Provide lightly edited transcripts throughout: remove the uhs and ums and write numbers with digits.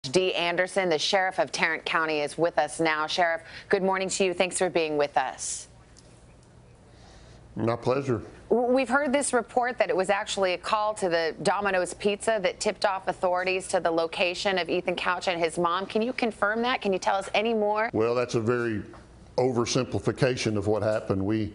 Dee Anderson, the Sheriff of Tarrant County, is with us now. Sheriff, good morning to you. Thanks for being with us. My pleasure. We've heard this report that it was actually a call to the Domino's Pizza that tipped off authorities to the location of Ethan Couch and his mom. Can you confirm that? Can you tell us any more? Well, that's a very oversimplification of what happened. We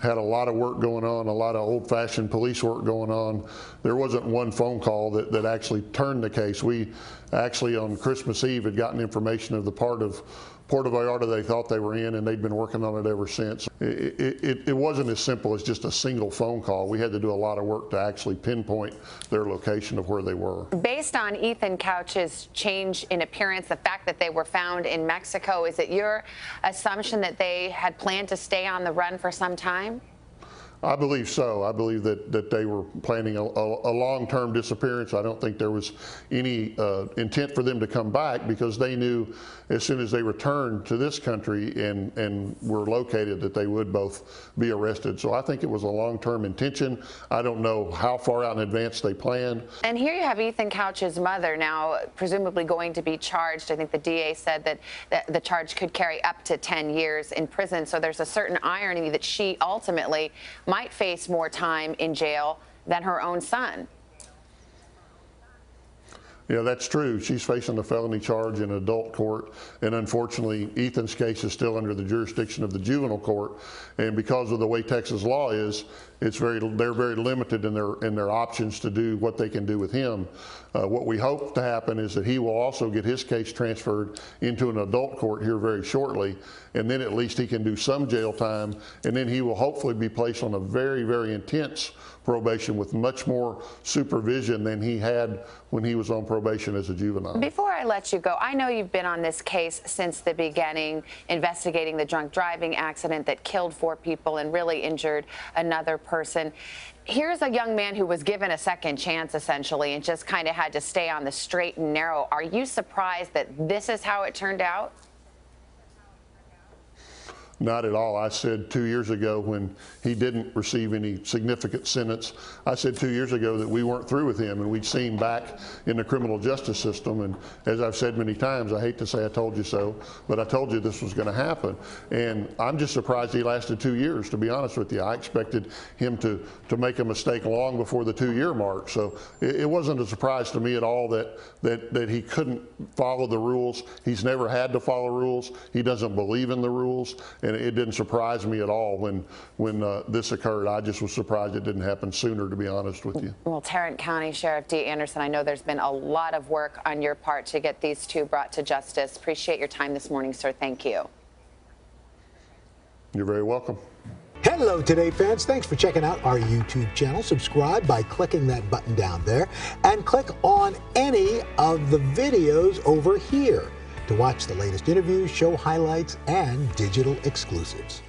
had a lot of work going on, a lot of old-fashioned police work going on. There wasn't one phone call that actually turned the case. We actually, on Christmas Eve, had gotten information of the part of Puerto Vallarta they thought they were in, and they'd been working on it ever since. It wasn't as simple as just a single phone call. We had to do a lot of work to actually pinpoint their location of where they were. Based on Ethan Couch's change in appearance, the fact that they were found in Mexico, is it your assumption that they had planned to stay on the run for some time? I believe so. I believe that they were planning a long-term disappearance. I don't think there was any intent for them to come back, because they knew as soon as they returned to this country and were located that they would both be arrested. So I think it was a long-term intention. I don't know how far out in advance they planned. And here you have Ethan Couch's mother now presumably going to be charged. I think the DA said that the charge could carry up to 10 years in prison. So there's a certain irony that she ultimately might face more time in jail than her own son. Yeah, that's true. She's facing a felony charge in adult court, and unfortunately, Ethan's case is still under the jurisdiction of the juvenile court. And because of the way Texas law is, they're very limited in their options to do what they can do with him. What we hope to happen is that he will also get his case transferred into an adult court here very shortly, and then at least he can do some jail time, and then he will hopefully be placed on a very, very intense probation with much more supervision than he had when he was on probation as a juvenile. Before I let you go, I know you've been on this case since the beginning, investigating the drunk driving accident that killed 4 people and really injured another person. Here's a young man who was given a second chance, essentially, and just kind of had to stay on the straight and narrow. Are you surprised that this is how it turned out? Not at all. I said 2 years ago, when he didn't receive any significant sentence, I said 2 years ago that we weren't through with him and we'd see him back in the criminal justice system. And as I've said many times, I hate to say I told you so, but I told you this was going to happen. And I'm just surprised he lasted 2 years, to be honest with you. I expected him to make a mistake long before the 2-year mark. So it wasn't a surprise to me at all that he couldn't follow the rules. He's never had to follow rules. He doesn't believe in the rules. And it didn't surprise me at all when this occurred. I just was surprised it didn't happen sooner, to be honest with you. Well, Tarrant County Sheriff Dee Anderson, I know there's been a lot of work on your part to get these 2 brought to justice. Appreciate your time this morning, sir. Thank you. You're very welcome. Hello, Today fans. Thanks for checking out our YouTube channel. Subscribe by clicking that button down there and click on any of the videos over here to watch the latest interviews, show highlights, and digital exclusives.